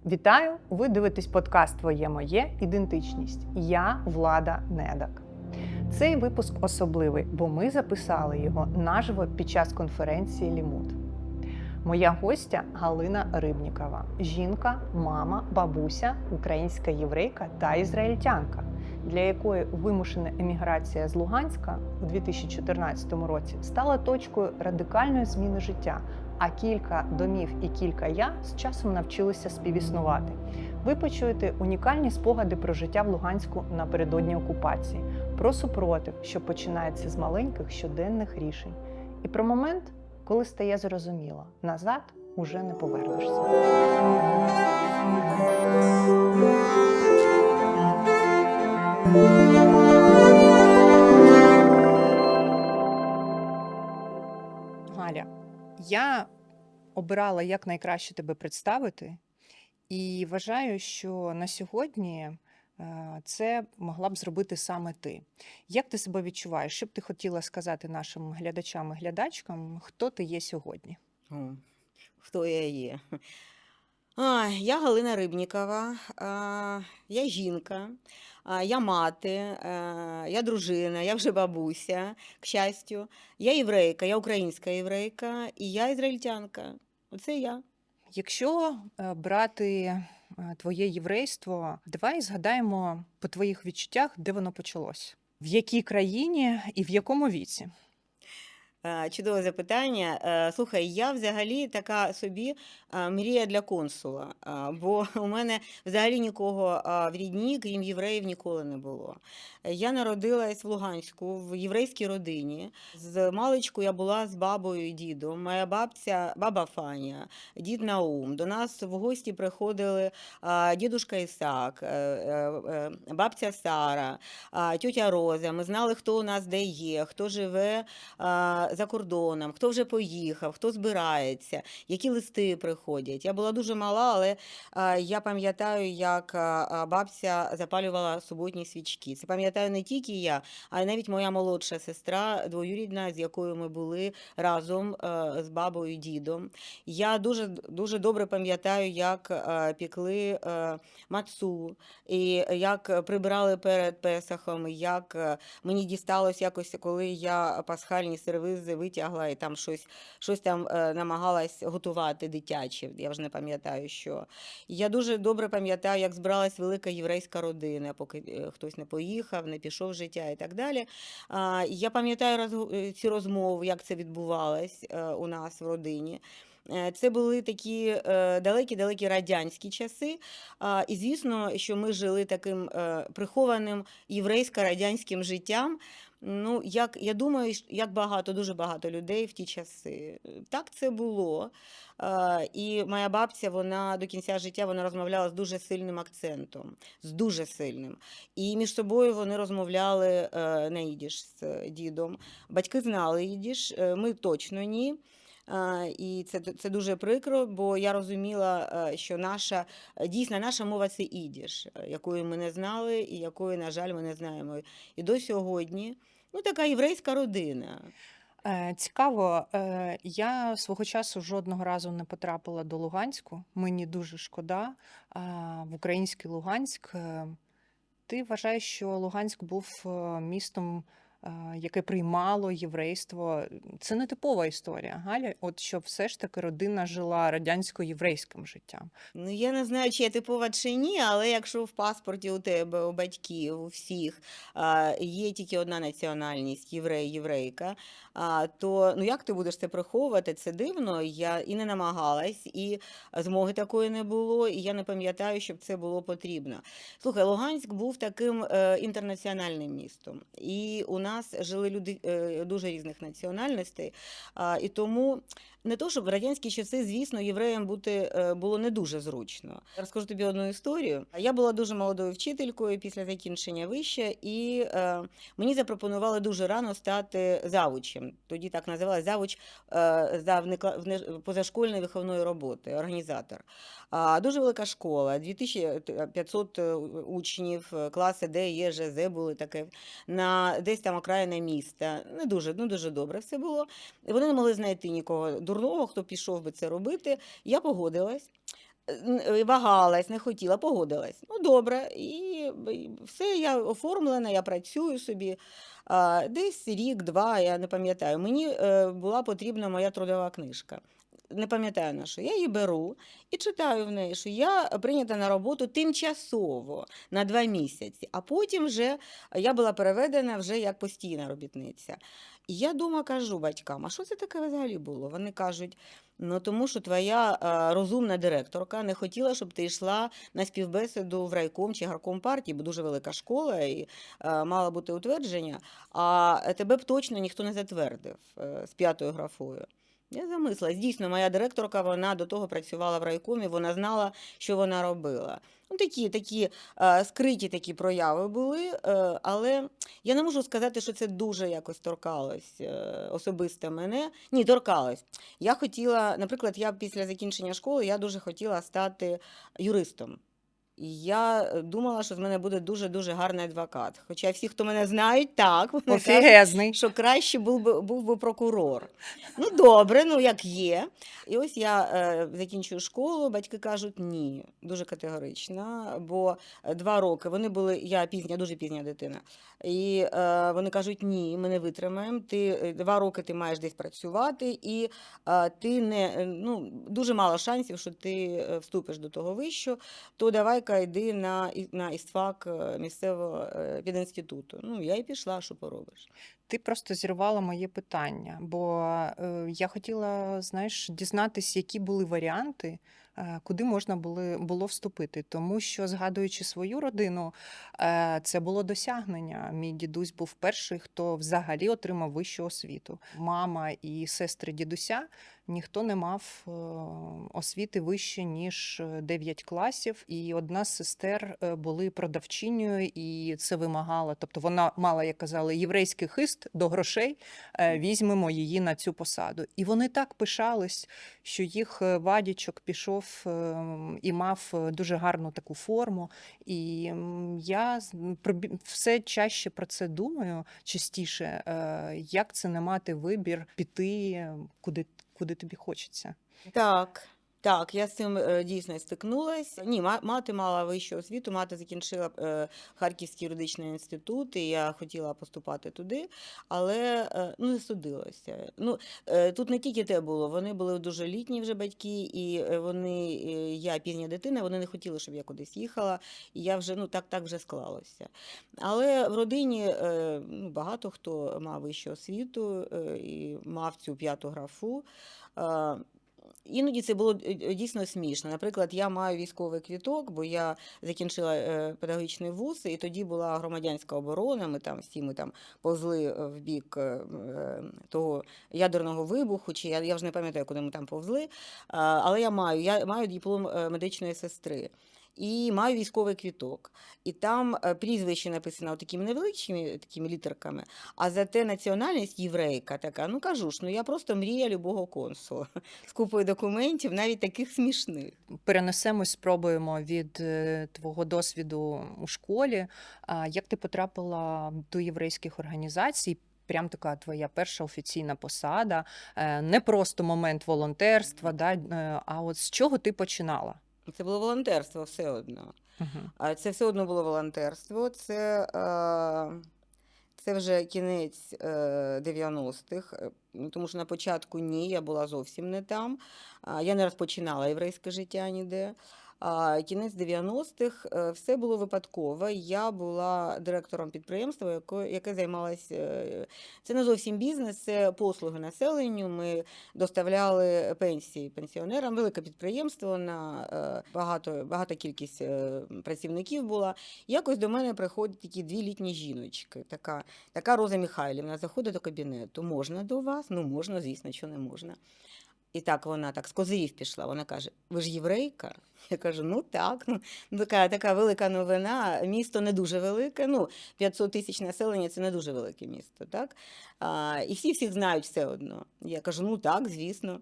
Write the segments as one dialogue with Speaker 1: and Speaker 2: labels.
Speaker 1: Вітаю! Ви дивитесь подкаст «Твоє моє. Ідентичність». Я Влада Недак. Цей випуск особливий, бо ми записали його наживо під час конференції «Лімут». Моя гостя Галина Рибнікова. Жінка, мама, бабуся, українська єврейка та ізраїльтянка, для якої вимушена еміграція з Луганська у 2014 році стала точкою радикальної зміни життя, а кілька домів і кілька я з часом навчилися співіснувати. Ви почуєте унікальні спогади про життя в Луганську напередодні окупації, про супротив, що починається з маленьких щоденних рішень, і про момент, коли стає зрозуміло, назад уже не повернешся. Галя, я обирала як найкраще тебе представити і вважаю, що на сьогодні це могла б зробити саме ти. Як ти себе відчуваєш? Що б ти хотіла сказати нашим глядачам і глядачкам, хто ти є сьогодні?
Speaker 2: Хто я є? Я Галина Рибнікова, я жінка, я мати, я дружина, я вже бабуся, к щастю. Я єврейка, я українська єврейка і я ізраїльтянка. Оце я.
Speaker 1: Якщо брати твоє єврейство, давай згадаємо по твоїх відчуттях, де воно почалось. В якій країні і в якому віці?
Speaker 2: Чудове запитання. Слухай, я взагалі така собі мрія для консула, бо у мене взагалі нікого в рідні, крім євреїв, ніколи не було. Я народилась в Луганську, в єврейській родині. З маличку я була з бабою і дідом. Моя бабця, баба Фаня, дід Наум. До нас в гості приходили дідушка Ісак, бабця Сара, тьотя Роза. Ми знали, хто у нас де є, хто живе за кордоном, хто вже поїхав, хто збирається, які листи приходять. Я була дуже мала, але я пам'ятаю, як бабця запалювала суботні свічки. Це пам'ятаю не тільки я, а й навіть моя молодша сестра, двоюрідна, з якою ми були разом з бабою і дідом. Я дуже добре пам'ятаю, як пекли мацу, і як прибирали перед Песахом, як мені дісталось якось, коли я пасхальні сервізи витягла і там щось там намагалась готувати дитяче, я вже не пам'ятаю що. Я дуже добре пам'ятаю, як збиралась велика єврейська родина, поки хтось не поїхав, не пішов з життя і так далі. Я пам'ятаю ці розмови, як це відбувалось у нас в родині. Це були такі далекі-далекі радянські часи. І, звісно, що ми жили таким прихованим єврейсько-радянським життям. Ну, я думаю, як дуже багато людей в ті часи. Так це було. І моя бабця, вона до кінця життя вона розмовляла з дуже сильним акцентом, з дуже сильним. І між собою вони розмовляли на їдиш з дідом. Батьки знали їдиш, ми точно ні. І це дуже прикро, бо я розуміла, що наша мова – це ідиш, якої ми не знали і якої, на жаль, ми не знаємо. І до сьогодні, така єврейська родина.
Speaker 1: Цікаво, я свого часу жодного разу не потрапила до Луганську, мені дуже шкода, в український Луганськ. Ти вважаєш, що Луганськ був містом, яке приймало єврейство? Це не типова історія, Галя, от що все ж таки родина жила радянсько-єврейським життям.
Speaker 2: Я не знаю, чи я типова, чи ні, але якщо в паспорті у тебе, у батьків, у всіх є тільки одна національність – єврей-єврейка, то як ти будеш це приховувати? Це дивно. Я і не намагалась, і змоги такої не було, і я не пам'ятаю, щоб це було потрібно. Слухай, Луганськ був таким інтернаціональним містом, і у нас жили люди дуже різних національностей, і тому не то, щоб в радянські часи, звісно, євреям бути було не дуже зручно. Я розкажу тобі одну історію. Я була дуже молодою вчителькою після закінчення вища, і мені запропонували дуже рано стати завучем. Тоді так називалась завуч позашкольної виховної роботи, організатор. Дуже велика школа, 2500 учнів, класи Д, Е, Ж, З були таке, десь там окраїна міста. Не дуже добре все було. Вони не могли знайти нікого дурного, хто пішов би це робити. Я погодилась. вагалась, не хотіла, погодилась. Ну, добре, і все, я оформлена, я працюю собі. Десь рік-два, я не пам'ятаю. Мені була потрібна моя трудова книжка. Не пам'ятаю на що. Я її беру і читаю в неї, що я прийнята на роботу тимчасово на 2 місяці, а потім вже я була переведена вже як постійна робітниця. І я дома кажу батькам, а що це таке взагалі було? Вони кажуть, ну тому що твоя розумна директорка не хотіла, щоб ти йшла на співбесіду в райком чи гарком партії, бо дуже велика школа і мало бути утвердження, а тебе б точно ніхто не затвердив з 5-ю графою. Я замислилась. Дійсно, моя директорка, вона до того працювала в райкомі, вона знала, що вона робила. Ну, такі скриті такі прояви були, але я не можу сказати, що це дуже якось торкалось особисто мене. Ні, торкалось. Я хотіла, наприклад, я після закінчення школи, я дуже хотіла стати юристом. І я думала, що з мене буде дуже-дуже гарний адвокат. Хоча всі, хто мене знають, так, вони кажуть,
Speaker 1: Офігезний.
Speaker 2: що краще був би прокурор. Ну, добре, ну як є. І ось я закінчую школу, батьки кажуть, ні, дуже категорично, бо 2 роки, вони були, я пізня, дуже пізня дитина, і вони кажуть, ні, ми не витримаємо, 2 роки ти маєш десь працювати, і ти не, ну, дуже мало шансів, що ти вступиш до того вищого, то давай-ка йди на істфак місцевого педінституту. Ну, я і пішла, що поробиш.
Speaker 1: Ти просто зірвала моє питання, бо я хотіла, знаєш, дізнатися, які були варіанти, куди можна було вступити. Тому що, згадуючи свою родину, це було досягнення. Мій дідусь був перший, хто взагалі отримав вищу освіту. Мама і сестри дідуся, ніхто не мав освіти вище, ніж 9 класів. І одна з сестер були продавчинею, і це вимагало. Тобто вона мала, як казали, єврейський хист до грошей, візьмемо її на цю посаду. І вони так пишались, що їх Вадічок пішов і мав дуже гарну таку форму. І я все чаще про це думаю, частіше, як це не мати вибір піти, куди тобі хочеться.
Speaker 2: Так, я з цим дійсно стикнулась. Ні, мати мала вищу освіту, мати закінчила Харківський юридичний інститут, і я хотіла поступати туди, але ну, не судилося. Ну, тут не тільки те було, вони були дуже літні вже батьки, і вони, я пізня дитина, вони не хотіли, щоб я кудись їхала, і я вже, ну, так вже склалося. Але в родині ну, багато хто мав вищу освіту і мав цю 5-ту графу. Іноді це було дійсно смішно. Наприклад, я маю військовий квіток, бо я закінчила педагогічний вуз, і тоді була громадянська оборона, ми там повзли в бік того ядерного вибуху, чи я вже не пам'ятаю, куди ми там повзли, але я маю диплом медичної сестри. І маю військовий квіток. І там прізвище написано такими невеличкими такими літерками, а зате національність єврейка така. Ну кажу ж, ну я просто мрія любого консула з купою документів, навіть таких смішних.
Speaker 1: Перенесемось, спробуємо від твого досвіду у школі. Як ти потрапила до єврейських організацій? Прям така твоя перша офіційна посада, не просто момент волонтерства, да? А от з чого ти починала?
Speaker 2: Це було волонтерство все одно.
Speaker 1: Угу.
Speaker 2: Це все одно було волонтерство. Це вже кінець 90-х, тому що на початку ні, я була зовсім не там. Я не розпочинала єврейське життя ніде. Кінець 90-х, все було випадково. Я була директором підприємства, яке займалося, це не зовсім бізнес, це послуги населенню. Ми доставляли пенсії пенсіонерам, велике підприємство, на багата кількість працівників була. Якось до мене приходять такі 2 літні жіночки, така Роза Михайлівна, заходить до кабінету. Можна до вас? Ну, можна, звісно, що не можна. І так вона так з козирів пішла, вона каже, ви ж єврейка? Я кажу, ну так, така велика новина, місто не дуже велике, 500 тисяч населення – це не дуже велике місто, так? І всіх знають все одно. Я кажу, ну так, звісно.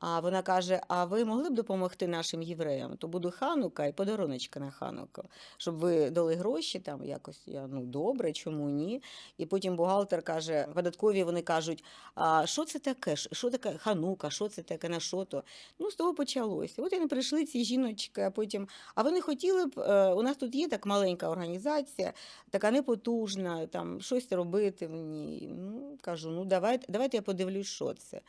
Speaker 2: А вона каже: а ви могли б допомогти нашим євреям? То буде Ханука і подаруночка на Хануку, щоб ви дали гроші там якось. Я, ну добре, чому ні? І потім бухгалтер каже, податкові вони кажуть, а що це таке? Що таке Ханука? Що це таке? На що то? Ну, з того почалося. От і не прийшли ці жіночки, а потім. А вони хотіли б, у нас тут є так маленька організація, така непотужна, там щось робити мені. Ну, кажу, ну давайте я подивлюсь, що це.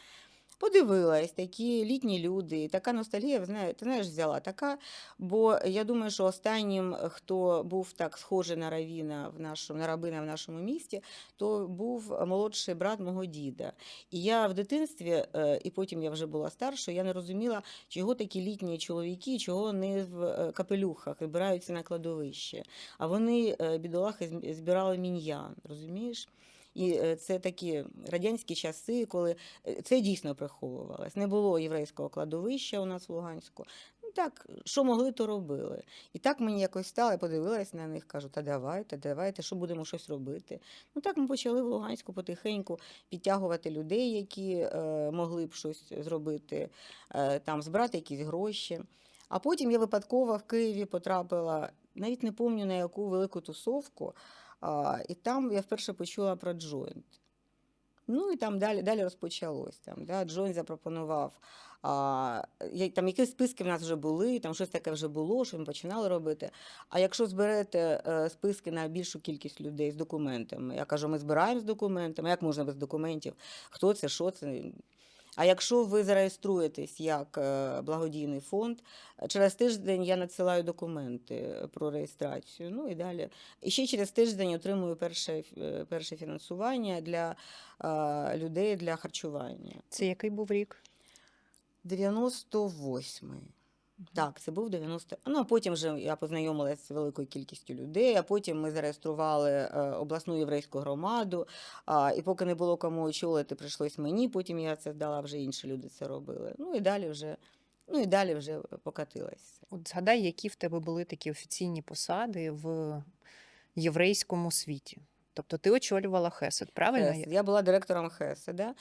Speaker 2: Подивилась, такі літні люди, і така ностальгія, ти знаєш, взяла така, бо я думаю, що останнім, хто був так схожий на равіна на рабина в нашому місті, то був молодший брат мого діда. І я в дитинстві, і потім я вже була старшою, я не розуміла, чого такі літні чоловіки, чого не в капелюхах вибираються на кладовище. А вони, бідолахи, збирали міньян, розумієш? І це такі радянські часи, коли це дійсно приховувалось. Не було єврейського кладовища у нас в Луганську. Ну так, що могли, то робили. І так мені якось стало, я подивилась на них, кажу, та давайте, що будемо щось робити. Ну так ми почали в Луганську потихеньку підтягувати людей, які могли б щось зробити, там збирати якісь гроші. А потім я випадково в Києві потрапила, навіть не пам'ятаю на яку велику тусовку, і там я вперше почула про джойнт. Ну і там далі розпочалось. Там, да, Джойнт запропонував, там якісь списки в нас вже були, там щось таке вже було, що ми починали робити. А якщо зберете списки на більшу кількість людей з документами, я кажу, ми збираємо з документами, як можна без документів, хто це, що це. А якщо ви зареєструєтесь як благодійний фонд, через тиждень я надсилаю документи про реєстрацію. Ну і далі. І ще через тиждень отримую перше фінансування для людей для харчування.
Speaker 1: Це який був рік?
Speaker 2: 98-й. Так, це був 90. Ну, а потім вже я познайомилася з великою кількістю людей, а потім ми зареєстрували обласну єврейську громаду, і поки не було кому очолити, прийшлось мені, потім я це здала, вже інші люди це робили. Ну і далі вже покатилась.
Speaker 1: От згадай, які в тебе були такі офіційні посади в єврейському світі. Тобто ти очолювала Хесед, правильно?
Speaker 2: Хесед. Я була директором Хеседа,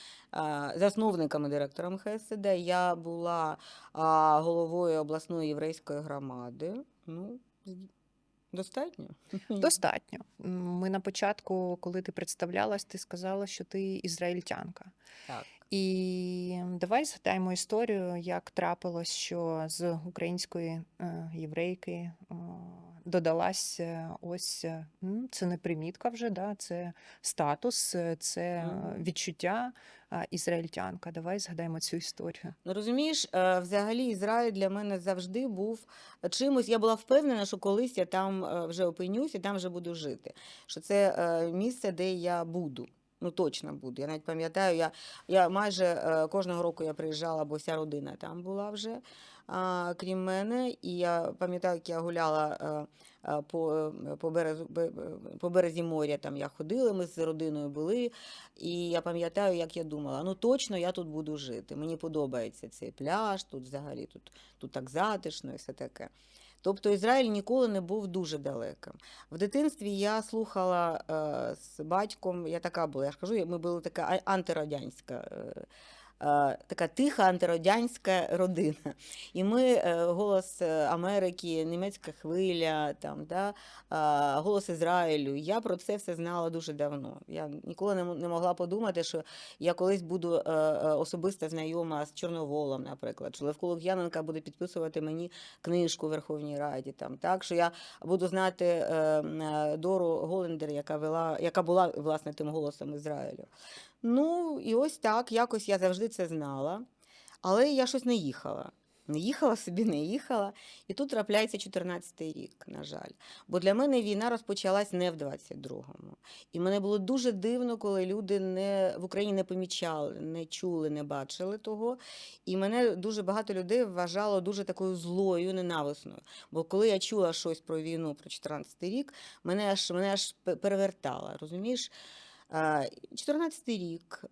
Speaker 2: засновниками директором Хеседа. Я була головою обласної єврейської громади. Ну, достатньо?
Speaker 1: Достатньо. Ми на початку, коли ти представлялась, ти сказала, що ти ізраїльтянка.
Speaker 2: Так.
Speaker 1: І давай згадаємо історію, як трапилось, що з української єврейки додалась ось, це не примітка вже, да, це статус, це відчуття ізраїльтянка. Давай згадаємо цю історію.
Speaker 2: Ну, розумієш, взагалі Ізраїль для мене завжди був чимось. Я була впевнена, що колись я там вже опинюсь і там вже буду жити. Що це місце, де я буду. Ну, точно буду. Я навіть пам'ятаю, я майже кожного року я приїжджала, бо вся родина там була вже, крім мене. І я пам'ятаю, як я гуляла по березі моря, там я ходила, ми з родиною були. І я пам'ятаю, як я думала, ну точно я тут буду жити. Мені подобається цей пляж, тут взагалі тут так затишно і все таке. Тобто Ізраїль ніколи не був дуже далеким. В дитинстві я слухала з батьком, я така була, я ж кажу, ми були така антирадянська, така тиха антирадянська родина. І ми голос Америки, німецька хвиля, там, да, голос Ізраїлю. Я про це все знала дуже давно. Я ніколи не могла подумати, що я колись буду особисто знайома з Чорноволом, наприклад, що Левко Лук'яненко буде підписувати мені книжку в Верховній Раді. Там, так, що я буду знати Дору Голендер, яка була, власне, тим голосом Ізраїлю. Ну, і ось так, якось я завжди це знала, але я щось не їхала. Не їхала. І тут трапляється 14-й рік, на жаль. Бо для мене війна розпочалась не в 22-му. І мене було дуже дивно, коли люди в Україні не помічали, не чули, не бачили того. І мене дуже багато людей вважало дуже такою злою, ненависною. Бо коли я чула щось про війну, про 14-й рік, мене аж перевертало, розумієш? 14-й рік,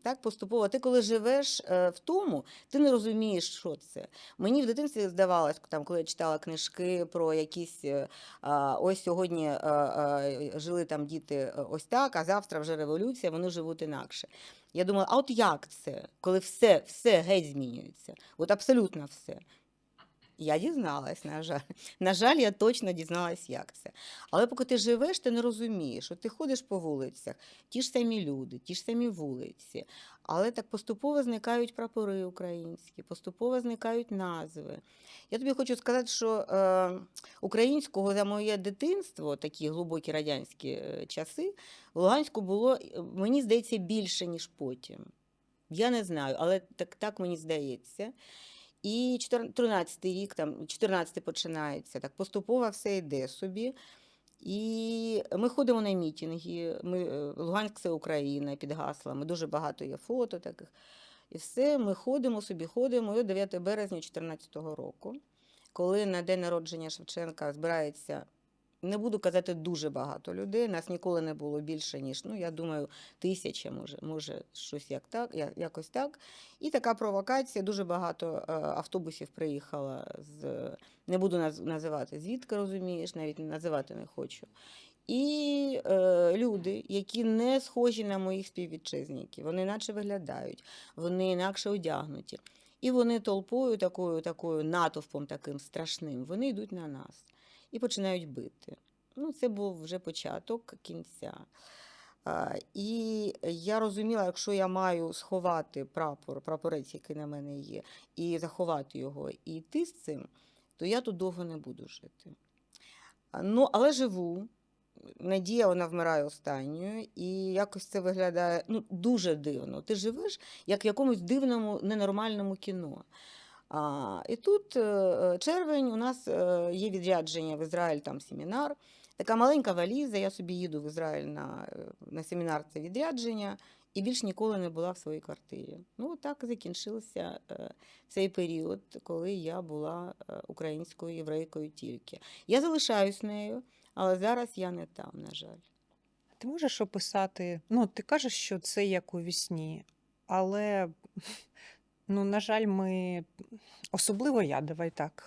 Speaker 2: так, поступово. Ти коли живеш в тому, ти не розумієш, що це. Мені в дитинстві здавалось, там, коли я читала книжки про якісь, ось сьогодні жили там діти ось так, а завтра вже революція, вони живуть інакше. Я думала, а от як це, коли все геть змінюється? От абсолютно все. Я дізналась, на жаль. На жаль, я точно дізналась, як це. Але поки ти живеш, ти не розумієш. От ти ходиш по вулицях, ті ж самі люди, ті ж самі вулиці. Але так поступово зникають прапори українські, поступово зникають назви. Я тобі хочу сказати, що українського за моє дитинство, такі глибокі радянські часи, в Луганську було, мені здається, більше, ніж потім. Я не знаю, але так мені здається. І 13-й рік, там, 14-й починається, так поступово все йде собі. І ми ходимо на мітинги, Луганськ – це Україна під гаслами, дуже багато є фото таких. І все, ми ходимо собі, ходимо. І 9 березня 2014 року, коли на день народження Шевченка збирається, не буду казати дуже багато людей, нас ніколи не було більше, ніж, я думаю, 1000, може щось якось так. І така провокація, дуже багато автобусів приїхало не буду називати звідки, розумієш, навіть називати не хочу. І люди, які не схожі на моїх співвітчизників, вони інакше виглядають, вони інакше одягнуті. І вони толпою, такою натовпом таким страшним, вони йдуть на нас і починають бити. Це був вже початок кінця. І я розуміла, якщо я маю сховати прапорець, який на мене є, і заховати його, і йти з цим, то я тут довго не буду жити. Але живу. Надія, вона вмирає останньою, і якось це виглядає дуже дивно. Ти живеш, як в якомусь дивному, ненормальному кіно. І тут червень, у нас є відрядження в Ізраїль, там семінар. Така маленька валіза, я собі їду в Ізраїль на семінар, це відрядження, і більш ніколи не була в своїй квартирі. Так закінчився цей період, коли я була українською єврейкою тільки. Я залишаюсь нею, але зараз я не там, на жаль.
Speaker 1: Ти можеш описати, ти кажеш, що це як у вісні, але, на жаль, особливо я, давай так,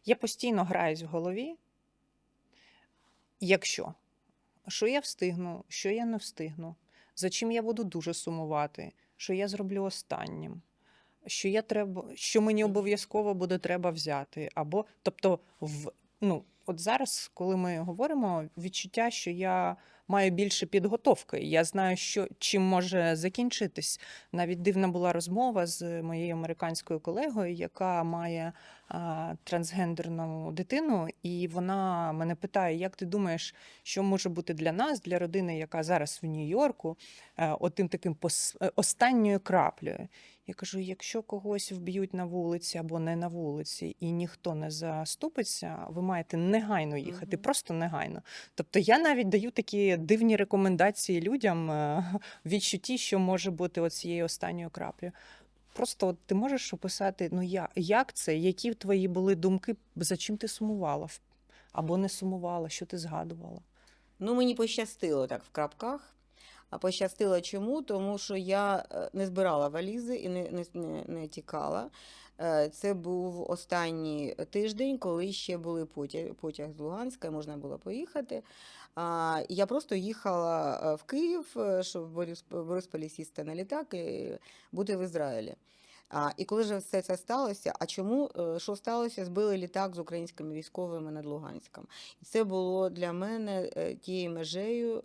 Speaker 1: я постійно граюсь в голові, що я встигну, що я не встигну, за чим я буду дуже сумувати, що я зроблю останнім, що мені обов'язково буде треба взяти, тобто, от зараз, коли ми говоримо, відчуття, що я маю більше підготовки, я знаю, чим може закінчитись. Навіть дивна була розмова з моєю американською колегою, яка має трансгендерну дитину, і вона мене питає, як ти думаєш, що може бути для нас, для родини, яка зараз в Нью-Йорку, отим таким останньою краплею. Я кажу, якщо когось вб'ють на вулиці або не на вулиці, і ніхто не заступиться, ви маєте негайно їхати, просто негайно. Тобто я навіть даю такі дивні рекомендації людям в відчутті, що може бути оцією останньою краплею. Просто ти можеш описати, як це, які твої були думки, за чим ти сумувала або не сумувала, що ти згадувала?
Speaker 2: Мені пощастило так в крапках. А пощастило чому? Тому що я не збирала валізи і не тікала. Це був останній тиждень, коли ще були потяг з Луганська, можна було поїхати. Я просто їхала в Київ, щоб в Борисполі сісти на літак і бути в Ізраїлі. І коли ж все це сталося, що сталося? Збили літак з українськими військовими над Луганськом. І це було для мене тією межею,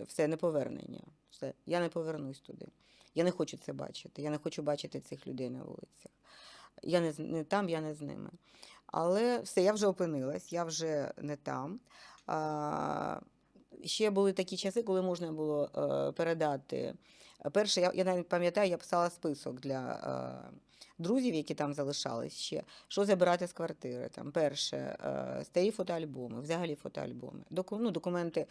Speaker 2: все, неповернення. Все, я не повернусь туди. Я не хочу це бачити. Я не хочу бачити цих людей на вулицях. Я не там, я не з ними. Але все, я вже опинилась, я вже не там. Ще були такі часи, коли можна було передати. Перше, я навіть пам'ятаю, я писала список для друзів, які там залишались ще, що забирати з квартири. Там, перше, старі фотоальбоми, взагалі фотоальбоми. Документи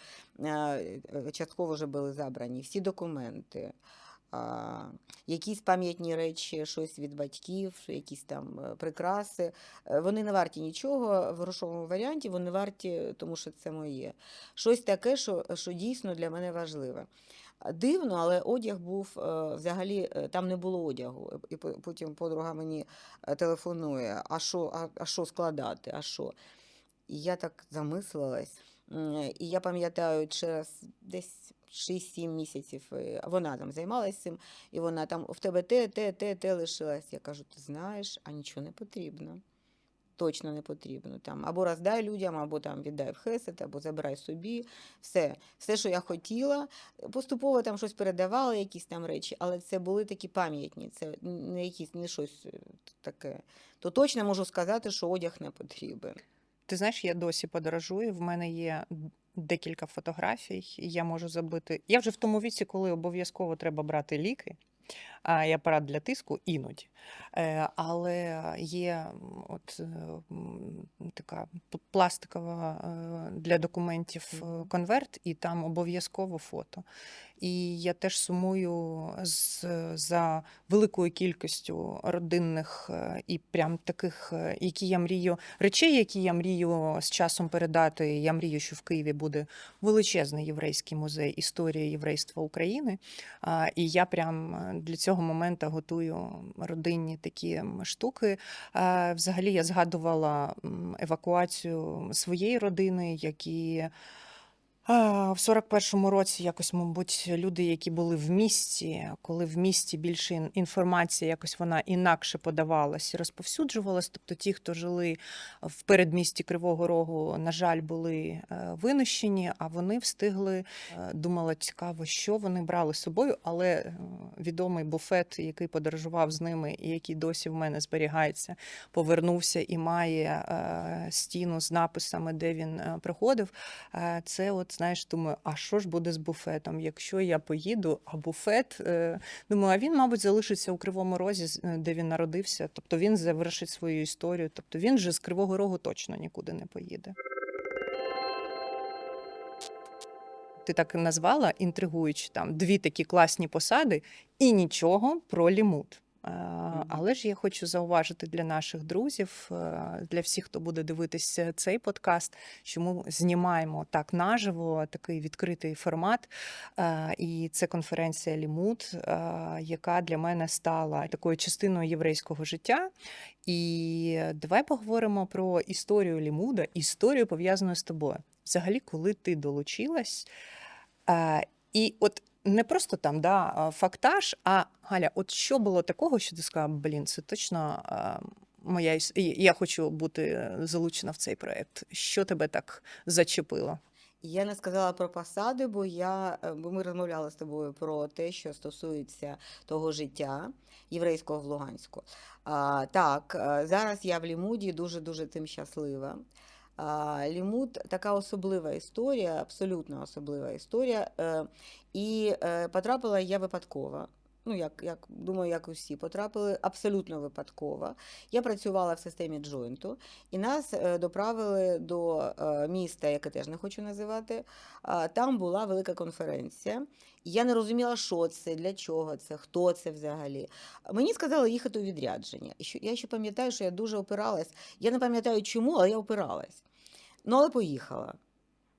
Speaker 2: частково вже були забрані, всі документи. Якісь пам'ятні речі, щось від батьків, якісь там прикраси. Вони не варті нічого в грошовому варіанті, вони варті, тому що це моє. Щось таке, що дійсно для мене важливе. Дивно, але одяг був взагалі, там не було одягу. І потім подруга мені телефонує, а що складати, а що? І я так замислилась. І я пам'ятаю, через десь 6-7 місяців вона там займалася цим, і вона там в тебе те лишилось. Я кажу, ти знаєш, а нічого не потрібно. Точно не потрібно. Там, або роздай людям, або там віддай в хесед, або забирай собі. Все, що я хотіла. Поступово там щось передавала, якісь там речі, але це були такі пам'ятні, це не якісь, не щось таке. То точно можу сказати, що одяг не потрібен.
Speaker 1: Ти знаєш, я досі подорожую, в мене є декілька фотографій, і я можу забити. Я вже в тому віці, коли обов'язково треба брати ліки, і апарат для тиску іноді. Але є така пластикова для документів конверт, і там обов'язково фото. І я теж сумую за великою кількістю родинних і прям таких, речей, які я мрію з часом передати. Я мрію, що в Києві буде величезний єврейський музей історії єврейства України. І я прям для цього моменту готую родинні такі штуки. Взагалі я згадувала евакуацію своєї родини, які в 41-му році якось, мабуть, люди, які були в місті, коли в місті більше інформація, якось вона інакше подавалась і розповсюджувалась. Тобто ті, хто жили в передмісті Кривого Рогу, на жаль, були винищені, а вони встигли, думала, цікаво, що вони брали з собою, але відомий буфет, який подорожував з ними і який досі в мене зберігається, повернувся і має стіну з написами, де він проходив. Це знаєш, думаю, а що ж буде з буфетом? Якщо я поїду, а буфет, думаю, а він, мабуть, залишиться у Кривому Розі, де він народився, тобто він завершить свою історію, тобто він же з Кривого Рогу точно нікуди не поїде. Ти так назвала, інтригуючи, там 2 такі класні посади і нічого про Лімуд. Але ж я хочу зауважити для наших друзів, для всіх, хто буде дивитися цей подкаст, що ми знімаємо так наживо, такий відкритий формат. І це конференція Лімуд, яка для мене стала такою частиною єврейського життя. І давай поговоримо про історію Лімуда, історію, пов'язану з тобою. Взагалі, коли ти долучилась, і от не просто там, фактаж, а Галя, от що було такого, що ти сказала, це точно я хочу бути залучена в цей проєкт. Що тебе так зачепило?
Speaker 2: Я не сказала про посади, бо ми розмовляли з тобою про те, що стосується того життя єврейського в Луганську. Так, зараз я в Лімуді дуже-дуже тим щаслива. Лімуд така особлива історія, абсолютно особлива історія. І потрапила я випадково. Ну, думаю, як усі потрапили, абсолютно випадково. Я працювала в системі джойнту, і нас доправили до міста, яке теж не хочу називати. Там була велика конференція. Я не розуміла, що це, для чого це, хто це взагалі. Мені сказали їхати у відрядження. Я ще пам'ятаю, що я дуже опиралась. Я не пам'ятаю чому, але я опиралась. Ну, але поїхала.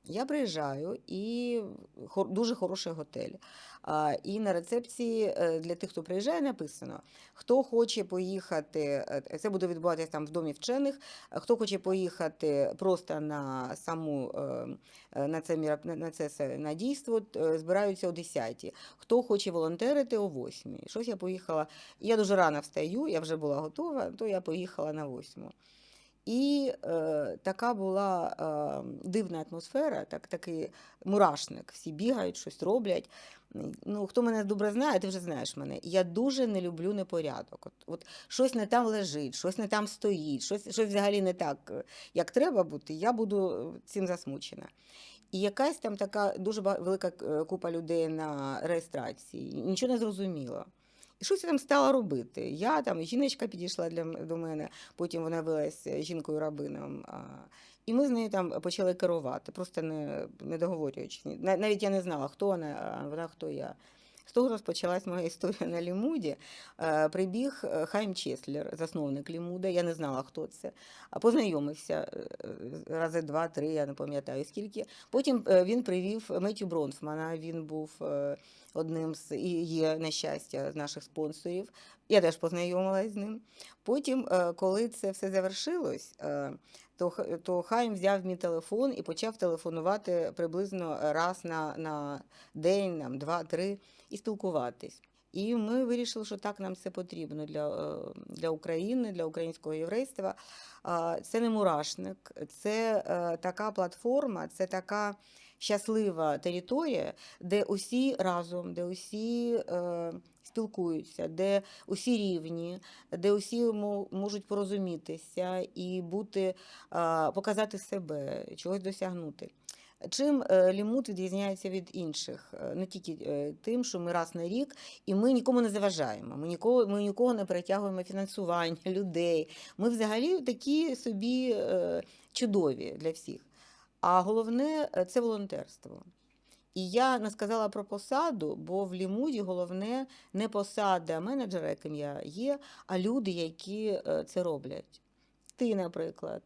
Speaker 2: Я приїжджаю, і дуже хороший готель. І на рецепції для тих, хто приїжджає, написано, хто хоче поїхати, це буде відбуватися там в Домі вчених, хто хоче поїхати просто на це дійство, збираються о 10-й. Хто хоче волонтерити о 8-й. Щось я поїхала, я дуже рано встаю, я вже була готова, то я поїхала на 8-му. І така була дивна атмосфера, такий мурашник. Всі бігають, щось роблять. Ну, хто мене добре знає, ти вже знаєш мене. Я дуже не люблю непорядок. От щось не там лежить, щось не там стоїть, щось взагалі не так, як треба бути, я буду цим засмучена. І якась там така дуже велика купа людей на реєстрації, нічого не зрозуміло. І щось я там стала робити. Жіночка підійшла до мене, потім вона виявилася жінкою-рабином. І ми з нею там почали керувати, просто не договорюючи. Навіть я не знала, хто вона, а вона хто я. З того розпочалась моя історія на Лімуді. Прибіг Хайм Чеслер, засновник Лімуда, я не знала, хто це. Познайомився рази 2-3, я не пам'ятаю скільки. Потім він привів Меттью Бронфмана, він був одним і є, на щастя, з наших спонсорів. Я теж познайомилась з ним. Потім, коли це все завершилось, то Хайм взяв мій телефон і почав телефонувати приблизно раз на день, нам 2-3, і спілкуватись. І ми вирішили, що так нам це потрібно для України, для українського єврейства. Це не мурашник, це така платформа, це така щаслива територія, де усі разом, де усі спілкуються, де усі рівні, де усі можуть порозумітися і показати себе, чогось досягнути. Чим Лімут відрізняється від інших? Не тільки тим, що ми раз на рік, і ми нікому не заважаємо, ми нікого не перетягуємо фінансування, людей. Ми взагалі такі собі чудові для всіх. А головне – це волонтерство. І я не сказала про посаду, бо в Лімуді головне не посада менеджера, яким я є, а люди, які це роблять. Ти, наприклад,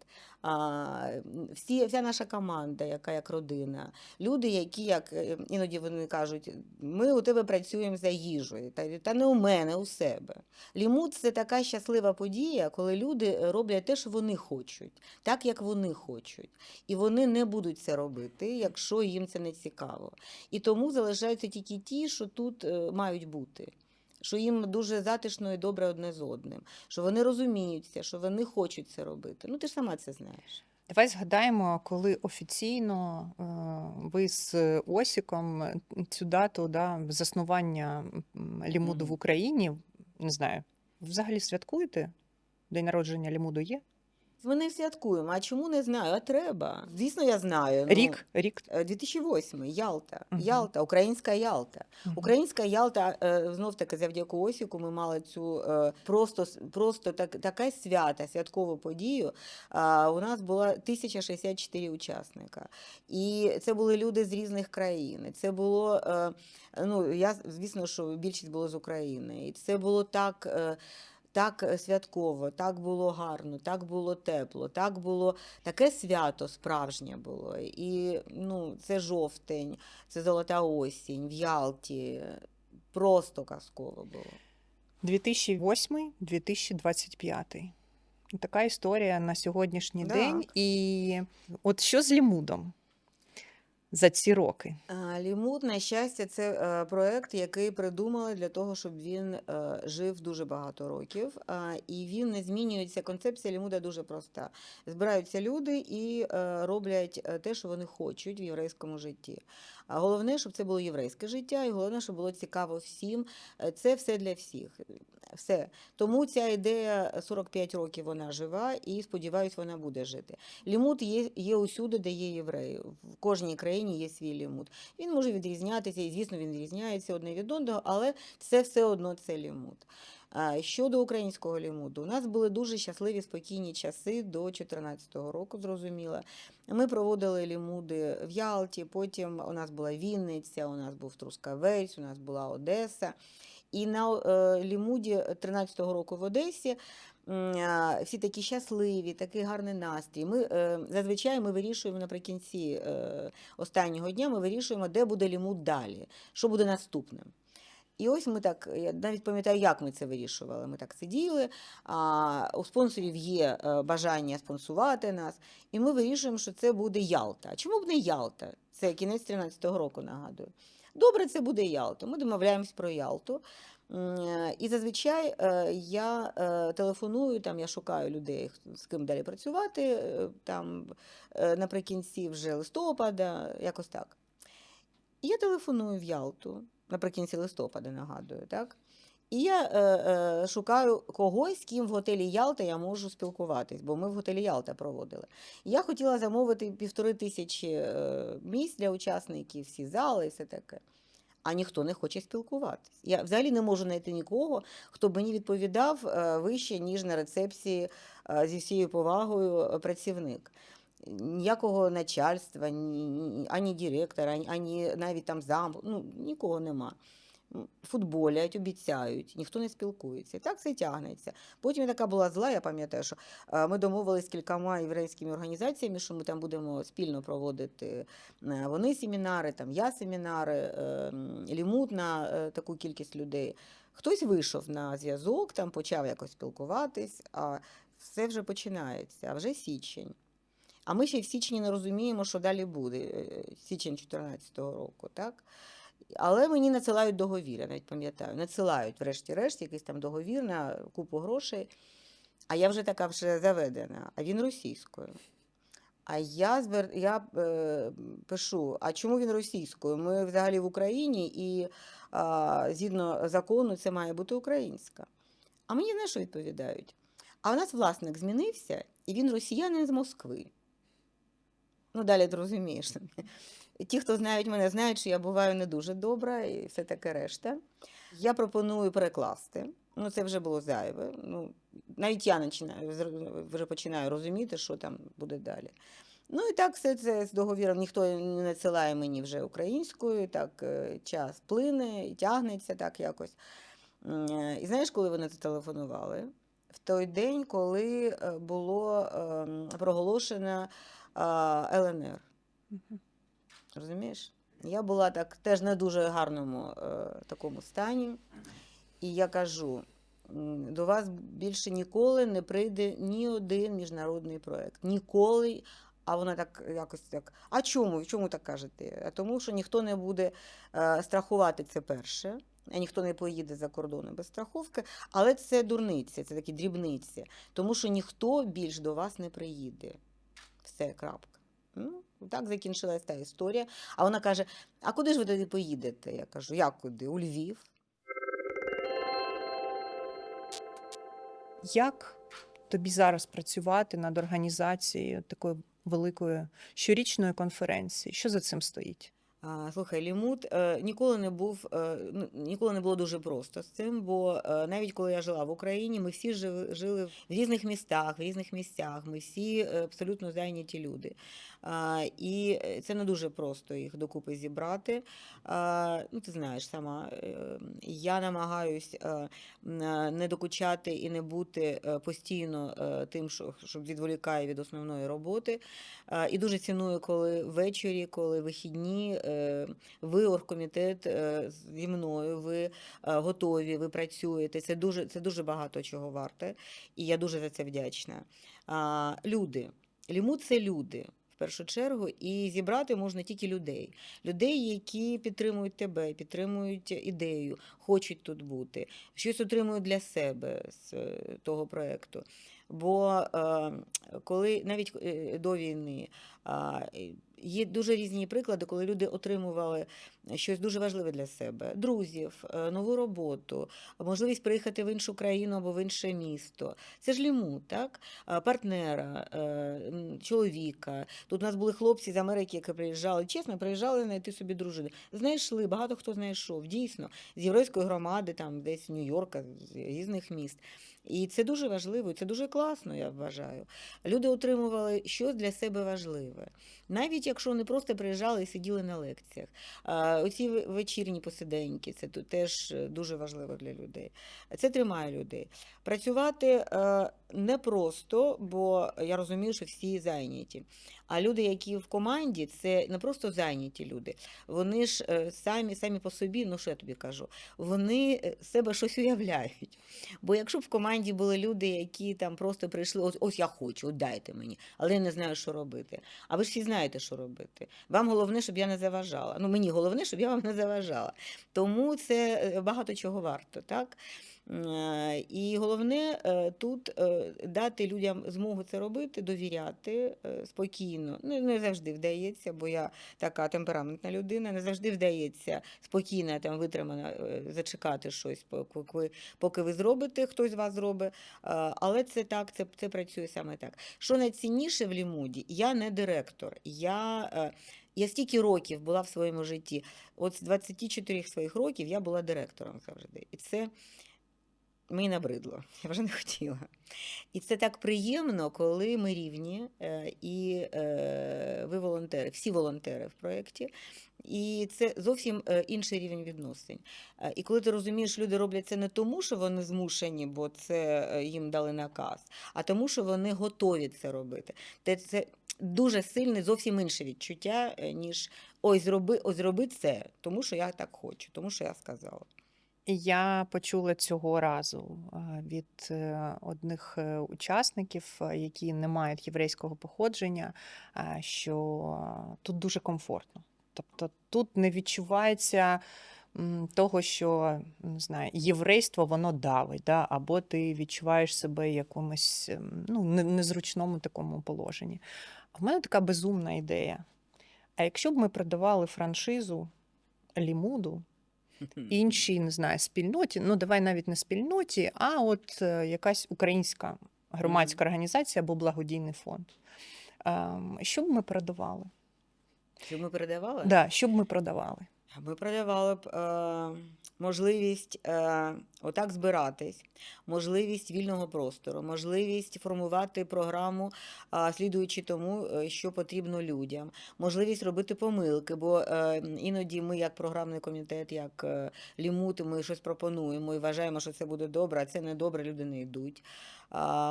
Speaker 2: вся наша команда, яка як родина, люди, які, як іноді вони кажуть, ми у тебе працюємо за їжею, та не у мене, у себе. Лімут – це така щаслива подія, коли люди роблять те, що вони хочуть, так, як вони хочуть. І вони не будуть це робити, якщо їм це не цікаво. І тому залишаються тільки ті, що тут мають бути. Що їм дуже затишно і добре одне з одним, що вони розуміються, що вони хочуть це робити. Ну, ти ж сама це знаєш.
Speaker 1: Давай згадаємо, коли офіційно ви з Осіком цю дату заснування Лімуду в Україні, не знаю, взагалі святкуєте? День народження Лімуду є?
Speaker 2: Ми не святкуємо. А чому не знаю? А треба. Звісно, я знаю.
Speaker 1: Рік?
Speaker 2: 2008, Ялта.
Speaker 1: Угу.
Speaker 2: Ялта, українська Ялта.
Speaker 1: Угу.
Speaker 2: Українська Ялта, знов-таки, завдяки Осіку ми мали цю просто таке свято, святкову подію. У нас було 1064 учасника. І це були люди з різних країн. Це було, звісно, що більшість було з України. І це було так святково, так було гарно, так було тепло, таке свято справжнє було. І це жовтень, це золота осінь в Ялті. Просто казково було.
Speaker 1: 2008-2025. Така історія на сьогоднішній день. І от що з Лімудом за ці роки?
Speaker 2: Лімуд, на щастя, це проєкт, який придумали для того, щоб він жив дуже багато років. І він не змінюється. Концепція Лімуда дуже проста. Збираються люди і роблять те, що вони хочуть в єврейському житті. А головне, щоб це було єврейське життя, і головне, щоб було цікаво всім. Це все для всіх. Все. Тому ця ідея 45 років вона жива і, сподіваюсь, вона буде жити. Лімуд є усюди, де є євреї. В кожній країні є свій лімуд. Він може відрізнятися, і, звісно, він відрізняється одне від одного, але це все одно це лімуд. Щодо українського лімуду, у нас були дуже щасливі, спокійні часи до 2014 року, зрозуміло. Ми проводили лімуди в Ялті, потім у нас була Вінниця, у нас був Трускавець, у нас була Одеса. І на лімуді 2013 року в Одесі всі такі щасливі, такий гарний настрій. Зазвичай ми вирішуємо наприкінці останнього дня, ми вирішуємо, де буде лімуд далі, що буде наступним. І ось ми так, я навіть пам'ятаю, як ми це вирішували. Ми так сиділи, у спонсорів є бажання спонсувати нас, і ми вирішуємо, що це буде Ялта. Чому б не Ялта? Це кінець 2013 року, нагадую. Добре, це буде Ялта. Ми домовляємось про Ялту. І зазвичай я телефоную, я шукаю людей, з ким далі працювати, наприкінці вже листопада, якось так. І я телефоную в Ялту, наприкінці листопада, нагадую, так? І я шукаю когось, з ким в готелі Ялта я можу спілкуватись, бо ми в готелі Ялта проводили. Я хотіла замовити 1500 місць для учасників, всі зали і все таке. А ніхто не хоче спілкуватись. Я взагалі не можу знайти нікого, хто б мені відповідав вище, ніж на рецепції зі всією повагою працівник. Ніякого начальства, ані директора, ані навіть там нікого нема. Футболять, обіцяють, ніхто не спілкується. І так це тягнеться. Потім я така була зла, я пам'ятаю, що ми домовились з кількома єврейськими організаціями, що ми там будемо спільно проводити вони семінари, я семінари, лімуд на таку кількість людей. Хтось вийшов на зв'язок, там почав якось спілкуватись, а все вже починається, а вже січень. А ми ще й в січні не розуміємо, що далі буде, січень 2014 року, так? Але мені надсилають договір, я навіть пам'ятаю, надсилають врешті-решт якийсь там договір на купу грошей, а я вже така вже заведена, а він російською. А я пишу, а чому він російською? Ми взагалі в Україні і згідно закону це має бути українська. А мені знаєш, що відповідають? А у нас власник змінився, і він росіянин з Москви. Ну, далі ти розумієш. Ті, хто знають мене, знають, що я буваю не дуже добра і все таке решта. Я пропоную перекласти. Ну, це вже було зайве. Ну, навіть я вже починаю розуміти, що там буде далі. Ну і так все це з договіром ніхто не надсилає мені вже українською, так час плине і тягнеться так якось. І знаєш, коли вони зателефонували? В той день, коли було проголошено ЛНР. Розумієш? Я була так теж не дуже гарному такому стані. І я кажу, до вас більше ніколи не прийде ні один міжнародний проєкт. Ніколи. А вона так якось так. А чому? Чому так кажете? А тому, що ніхто не буде страхувати це перше, а ніхто не поїде за кордоном без страховки. Але це дурниці, це такі дрібниці. Тому що ніхто більш до вас не приїде. Все, крапка. Ну, так закінчилась та історія. А вона каже, а куди ж ви тоді поїдете? Я кажу, як куди? У Львів.
Speaker 1: Як тобі зараз працювати над організацією такої великої щорічної конференції? Що за цим стоїть?
Speaker 2: Слухай, Лімут ніколи не було дуже просто з цим, бо навіть коли я жила в Україні, ми всі жили в різних містах, в різних місцях, ми всі абсолютно зайняті люди. І це не дуже просто їх докупи зібрати. Ну, ти знаєш сама, я намагаюсь не докучати і не бути постійно тим, що відволікає від основної роботи. І дуже ціную, коли ввечері, коли вихідні, ви, оргкомітет, зі мною, ви готові, ви працюєте. Це дуже багато чого варте, і я дуже за це вдячна. Люди. Лімут – це люди. В першу чергу, і зібрати можна тільки людей. Людей, які підтримують тебе, підтримують ідею, хочуть тут бути, щось отримують для себе з того проєкту. Бо коли навіть до війни є дуже різні приклади, коли люди отримували щось дуже важливе для себе: друзів, нову роботу, можливість приїхати в іншу країну або в інше місто. Це ж Лімут, так? Партнера, чоловіка. Тут у нас були хлопці з Америки, які приїжджали, чесно, приїжджали знайти собі дружину. Знайшли, багато хто знайшов, дійсно, з єврейської громади, там десь з Нью-Йорка, з різних міст. І це дуже важливо, і це дуже класно, я вважаю. Люди отримували щось для себе важливе. Навіть якщо не просто приїжджали і сиділи на лекціях. Оці вечірні посиденьки, це теж дуже важливо для людей. Це тримає людей. Працювати непросто, бо я розумію, що всі зайняті. А люди, які в команді, це не просто зайняті люди. Вони ж самі по собі, ну що я тобі кажу, вони себе щось уявляють. Бо якщо б в команді були люди, які там просто прийшли, ось я хочу, от дайте мені, але я не знаю, що робити. А ви ж всі знаєте, що робити. Вам головне, щоб я не заважала. Ну, мені головне, щоб я вам не заважала. Тому це багато чого варто, так? І головне тут дати людям змогу це робити, довіряти спокійно. Не завжди вдається, бо я така темпераментна людина, не завжди вдається спокійно, там, витримано зачекати щось, поки ви зробите, хтось з вас зробить. Але це так, це працює саме так. Що найцінніше в Лімуді, я не директор, я стільки років була в своєму житті, от з 24 своїх років я була директором завжди. І це мені набридло, я вже не хотіла. І це так приємно, коли ми рівні, і ви волонтери, всі волонтери в проєкті. І це зовсім інший рівень відносин. І коли ти розумієш, люди роблять це не тому, що вони змушені, бо це їм дали наказ, а тому, що вони готові це робити. Це дуже сильне, зовсім інше відчуття, ніж ось зроби це, тому що я так хочу, тому що я сказала.
Speaker 1: Я почула цього разу від одних учасників, які не мають єврейського походження, що тут дуже комфортно. Тобто тут не відчувається того, що не знаю, єврейство воно давить, да? Або ти відчуваєш себе якомусь ну, незручному такому положенні. А в мене така безумна ідея. А якщо б ми продавали франшизу Лімуду іншій, не знаю, спільноті, ну давай навіть не спільноті, а от якась українська громадська організація або благодійний фонд. Що б ми продавали?
Speaker 2: Щоб ми передавали?
Speaker 1: Да, що б ми продавали?
Speaker 2: Ми продавали б можливість отак збиратись, можливість вільного простору, можливість формувати програму, слідуючи тому, що потрібно людям, можливість робити помилки, бо іноді ми, як програмний комітет, як Лімут, ми щось пропонуємо і вважаємо, що це буде добре, а це не добре, люди не йдуть.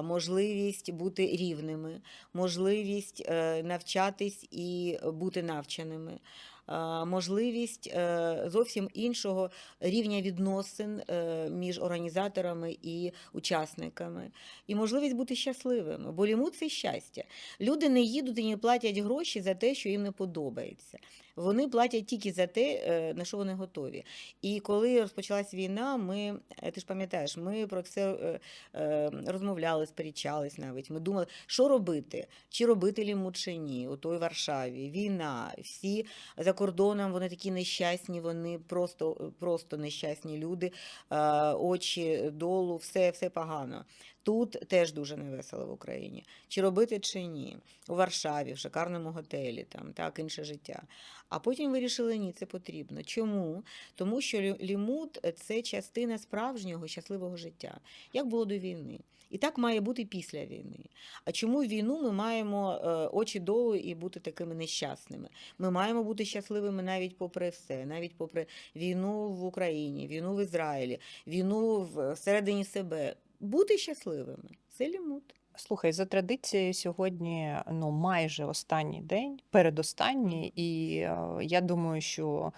Speaker 2: Можливість бути рівними, можливість навчатись і бути навченими. Можливість зовсім іншого рівня відносин між організаторами і учасниками. І можливість бути щасливими, бо Лімут – це щастя. Люди не їдуть і не платять гроші за те, що їм не подобається. Вони платять тільки за те, на що вони готові. І коли розпочалась війна, ти ж пам'ятаєш, ми про це розмовляли, сперечались навіть. Ми думали, що робити? Чи робити Лімут, чи ні? У той Варшаві, війна, всі за кордоном, вони такі нещасні, вони просто нещасні люди, очі долу, все погано. Тут теж дуже невесело в Україні. Чи робити, чи ні? У Варшаві, в шикарному готелі, там, так, інше життя. А потім вирішили, ні, це потрібно. Чому? Тому що Лімут – це частина справжнього щасливого життя, як було до війни. І так має бути після війни. А чому в війну ми маємо очі долу і бути такими нещасними? Ми маємо бути щасливими навіть попри все, навіть попри війну в Україні, війну в Ізраїлі, війну всередині себе. Бути щасливими – це Лімут.
Speaker 1: Слухай, за традицією сьогодні майже останній день, передостанній, і я думаю, що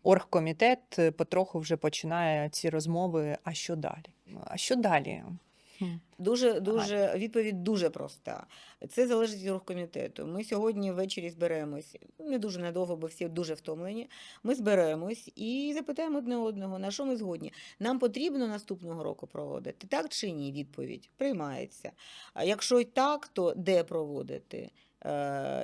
Speaker 1: оргкомітет потроху вже починає ці розмови, а що далі? А що далі?
Speaker 2: Відповідь дуже проста. Це залежить від оргкомітету. Ми сьогодні ввечері зберемось, не дуже надовго, бо всі дуже втомлені. Ми зберемось і запитаємо одне одного, на що ми згодні. Нам потрібно наступного року проводити, так чи ні? Відповідь приймається. А якщо й так, то де проводити?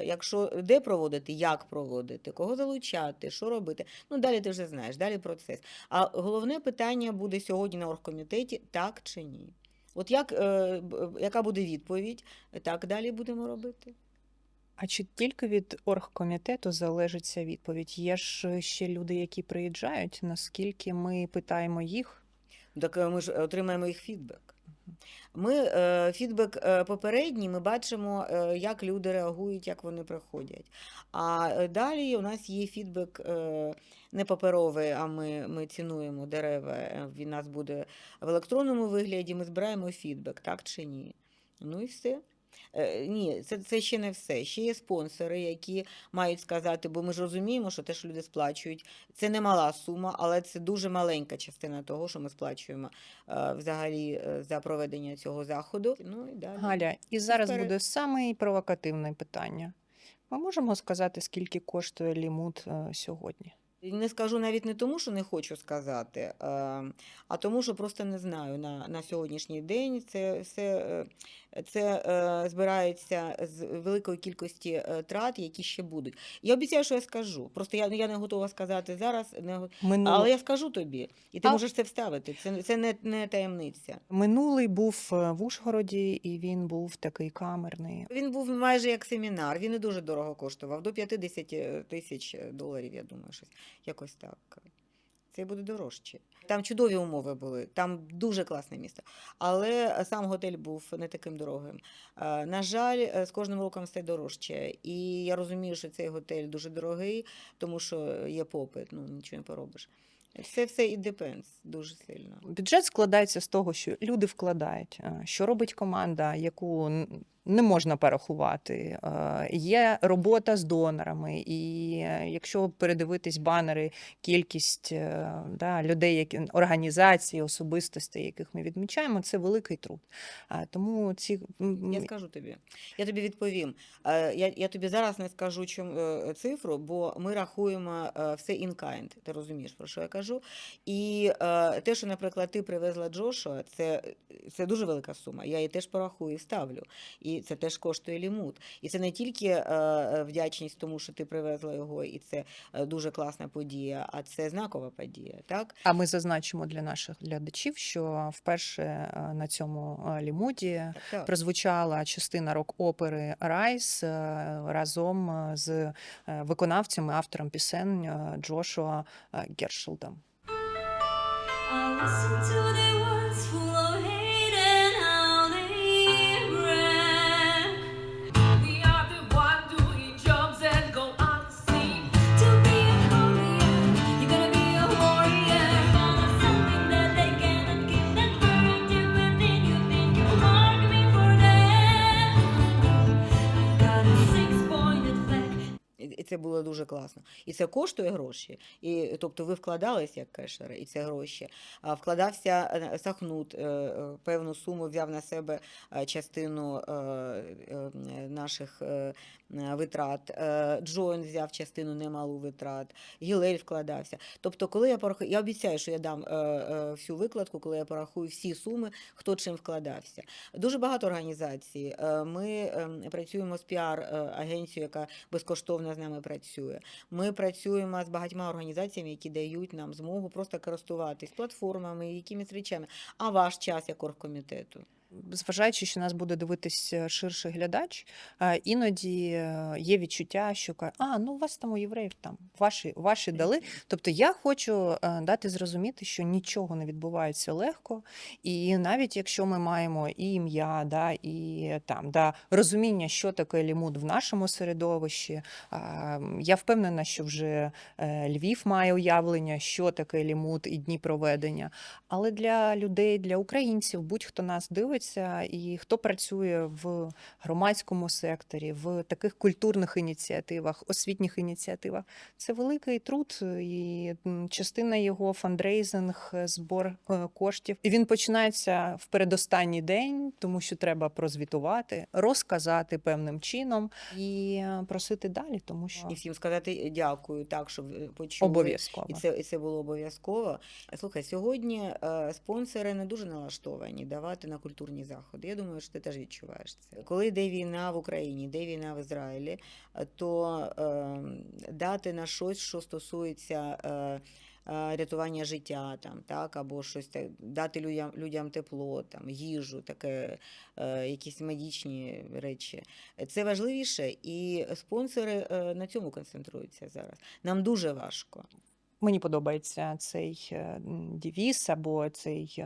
Speaker 2: Якщо де проводити, як проводити, кого залучати, що робити. Ну, далі ти вже знаєш, далі процес. А головне питання буде сьогодні на оргкомітеті, так чи ні. От яка буде відповідь, так далі будемо робити.
Speaker 1: А чи тільки від оргкомітету залежить ця відповідь? Є ж ще люди, які приїжджають, наскільки ми питаємо їх?
Speaker 2: Так ми ж отримаємо їх фідбек. Ми фідбек попередній, ми бачимо, як люди реагують, як вони приходять. А далі у нас є фідбек не паперовий, а ми цінуємо дерева, він у нас буде в електронному вигляді, ми збираємо фідбек, так чи ні. Ну і все. Ні, це ще не все. Ще є спонсори, які мають сказати, бо ми ж розуміємо, що те, що люди сплачують, це не мала сума, але це дуже маленька частина того, що ми сплачуємо взагалі за проведення цього заходу. Ну і далі.
Speaker 1: Галя, і зараз
Speaker 2: вперед.
Speaker 1: буде саме провокативне питання. Ми можемо сказати, скільки коштує Лімут сьогодні?
Speaker 2: Не скажу навіть не тому, що не хочу сказати, а тому, що просто не знаю на сьогоднішній день. Це збирається з великої кількості трат, які ще будуть. Я обіцяю, що я скажу. Просто я не готова сказати зараз, але я скажу тобі, і ти можеш це вставити. Це не таємниця.
Speaker 1: Минулий був в Ужгороді, і він був такий камерний.
Speaker 2: Він був майже як семінар, він не дуже дорого коштував, до 50 тисяч доларів, я думаю, щось. Якось так. Це буде дорожче. Там чудові умови були, там дуже класне місто. Але сам готель був не таким дорогим. На жаль, з кожним роком все дорожче. І я розумію, що цей готель дуже дорогий, тому що є попит, нічого не поробиш. Це все і depends дуже сильно.
Speaker 1: Бюджет складається з того, що люди вкладають. Що робить команда, яку не можна порахувати. Є робота з донорами, і якщо передивитись банери, кількість людей, організацій, особистостей, яких ми відмічаємо, це великий труд. Тому
Speaker 2: Я скажу тобі. Я тобі відповім. Я тобі зараз не скажу цифру, бо ми рахуємо все in kind. Ти розумієш, про що я кажу? І те, що, наприклад, ти привезла Джошуа, це дуже велика сума. Я її теж порахую і ставлю. І це теж коштує лімут. І це не тільки вдячність тому, що ти привезла його, і це дуже класна подія, а це знакова подія. Так?
Speaker 1: А ми зазначимо для наших глядачів, що вперше на цьому лімуді
Speaker 2: Так.
Speaker 1: прозвучала частина рок-опери «Райс» разом з виконавцем і автором пісень Джошуа Гершелдом.
Speaker 3: I listen to their words full of hate and how they brag. We are the one doing jobs and go unseen. To be a warrior, you gotta be a warrior. Follow something that they cannot give, that burning deep within you. Think you mark me for them. I've got a six-pointed flag.
Speaker 2: І це було дуже класно. І це коштує гроші. І, тобто ви вкладались як кешери, і це гроші. Вкладався Сахнут, певну суму взяв на себе частину наших витрат. Джоін взяв частину немалу витрат. Гілель вкладався. Тобто, коли я порахую, я обіцяю, що я дам всю викладку, коли я порахую всі суми, хто чим вкладався. Дуже багато організацій. Ми працюємо з піар-агенцією, яка безкоштовно з нами працює. Ми працюємо з багатьма організаціями, які дають нам змогу просто користуватись платформами, якимись речами. А ваш час як оргкомітету?
Speaker 1: Зважаючи, що нас буде дивитись ширший глядач, іноді є відчуття, що ну у вас там у євреїв там ваші дали. Тобто я хочу дати зрозуміти, що нічого не відбувається легко, і навіть якщо ми маємо і ім'я, і розуміння, що таке лімут в нашому середовищі, я впевнена, що вже Львів має уявлення, що таке лімут і дні проведення. Але для людей, для українців, будь-хто нас дивиться, і хто працює в громадському секторі, в таких культурних ініціативах, освітніх ініціативах, це великий труд, і частина його фандрейзинг, збор коштів. І він починається в передостанній день, тому що треба прозвітувати, розказати певним чином і просити далі, тому що
Speaker 2: І всім сказати дякую, так, щоб почули.
Speaker 1: обов'язково.
Speaker 2: І це було обов'язково. Слухай, сьогодні спонсори не дуже налаштовані давати на культурні заходи. Я думаю, що ти теж відчуваєш це. Коли йде війна в Україні, йде війна в Ізраїлі, то дати на щось, що стосується рятування життя, так, або щось дати людям тепло, їжу, таке, якісь медичні речі. Це важливіше, і спонсори на цьому концентруються зараз. Нам дуже важко.
Speaker 1: Мені подобається цей девіз або цей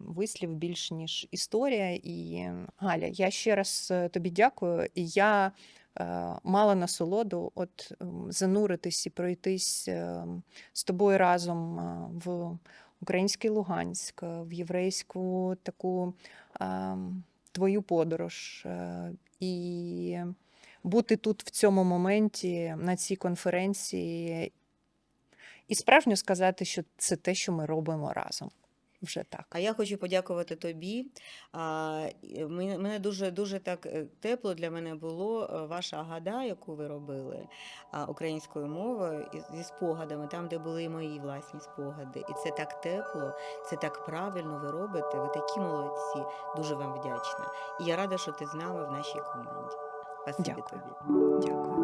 Speaker 1: вислів більш ніж історія. І, Галя, я ще раз тобі дякую. І я мала насолоду зануритись і пройтись з тобою разом в український Луганськ, в єврейську таку твою подорож. І бути тут в цьому моменті, на цій конференції, і справжньо сказати, що це те, що ми робимо разом. Вже так.
Speaker 2: А я хочу подякувати тобі. Мене дуже так тепло для мене було ваша гада, яку ви робили українською мовою, зі спогадами, там, де були і мої власні спогади. І це так тепло, це так правильно ви робите, ви такі молодці. Дуже вам вдячна. І я рада, що ти з нами в нашій команді. Спасибі тобі.
Speaker 1: Дякую.